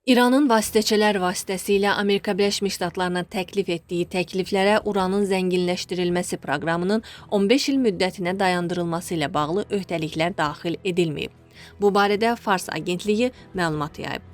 İranın vasitəçilər vasitəsilə Amerika Birləşmiş Ştatlarına təklif etdiyi təkliflərə uranın zənginləşdirilməsi proqramının 15 il müddətinə dayandırılması ilə bağlı öhdəliklər daxil edilməyib. Bu barədə Fars agentliyi məlumat yayıb.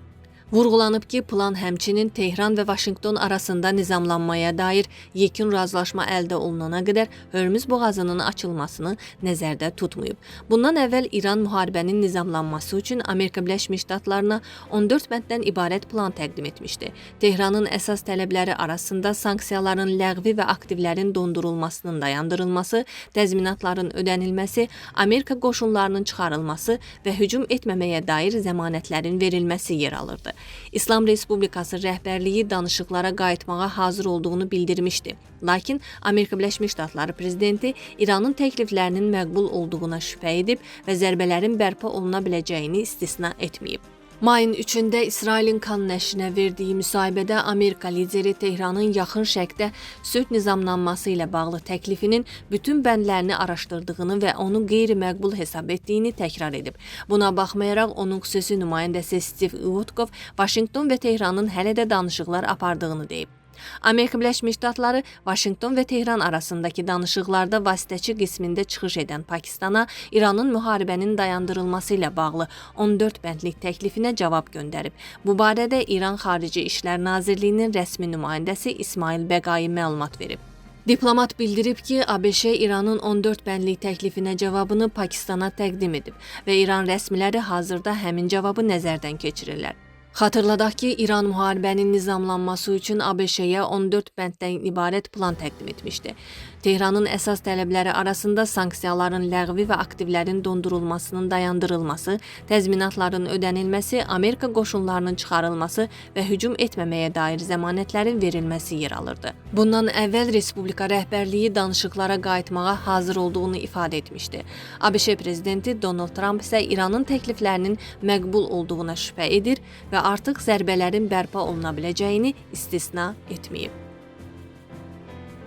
Vurğulanıb ki, plan həmçinin Tehran və Vaşinqton arasında nizamlanmaya dair yekun razılaşma əldə olunana qədər Hörmüz boğazının açılmasını nəzərdə tutmayıb. Bundan əvvəl İran müharibənin nizamlanması üçün Amerika Birləşmiş Ştatlarına 14 bənddən ibarət plan təqdim etmişdi. Tehranın əsas tələbləri arasında sanksiyaların ləğvi və aktivlərin dondurulmasının dayandırılması, təzminatların ödənilməsi, Amerika qoşunlarının çıxarılması və hücum etməməyə dair zəmanətlərin verilməsi yer alırdı. İslam Respublikası rəhbərliyi danışıqlara qayıtmağa hazır olduğunu bildirmişdi. Lakin Amerika Birləşmiş Ştatları prezidenti İranın təkliflərinin məqbul olduğuna şübhə edib və zərbələrin bərpa oluna biləcəyini istisna etməyib. Mayın 3-də İsrailin Kan nəşrinə verdiyi müsahibədə Amerika lideri Tehranın yaxın şərqdə sülh nizamlanması ilə bağlı təklifinin bütün bəndlərini araşdırdığını və onu qeyri-məqbul hesab etdiyini təkrar edib. Buna baxmayaraq onun xüsusi nümayəndəsi Steve Witkoff Vaşinqton və Tehranın hələ də danışıqlar apardığını deyib. Amerika Birləşmiş Ştatları Vaşinqton və Tehran arasındakı danışıqlarda vasitəçi qismində çıxış edən Pakistana İranın müharibənin dayandırılması ilə bağlı 14 bəndlik təklifinə cavab göndərib. Bu barədə İran Xarici İşlər Nazirliyinin rəsmi nümayəndəsi İsmail Bəqai məlumat verib. Diplomat bildirib ki, ABŞ İranın 14 bəndlik təklifinə cavabını Pakistana təqdim edib və İran rəsmiləri hazırda həmin cavabı nəzərdən keçirirlər. Xatırladaq ki, İran müharibənin nizamlanması üçün ABŞ-yə 14 bənddən ibarət plan təqdim etmişdi. Tehranın əsas tələbləri arasında sanksiyaların ləğvi və aktivlərin dondurulmasının dayandırılması, təzminatların ödənilməsi, Amerika qoşunlarının çıxarılması və hücum etməməyə dair zəmanətlərin verilməsi yer alırdı. Bundan əvvəl Respublika rəhbərliyi danışıqlara qayıtmağa hazır olduğunu ifadə etmişdi. ABŞ prezidenti Donald Trump isə İranın təkliflərinin məqbul olduğuna şübhə edir və artıq zərbələrin bərpa oluna biləcəyini istisna etməyib.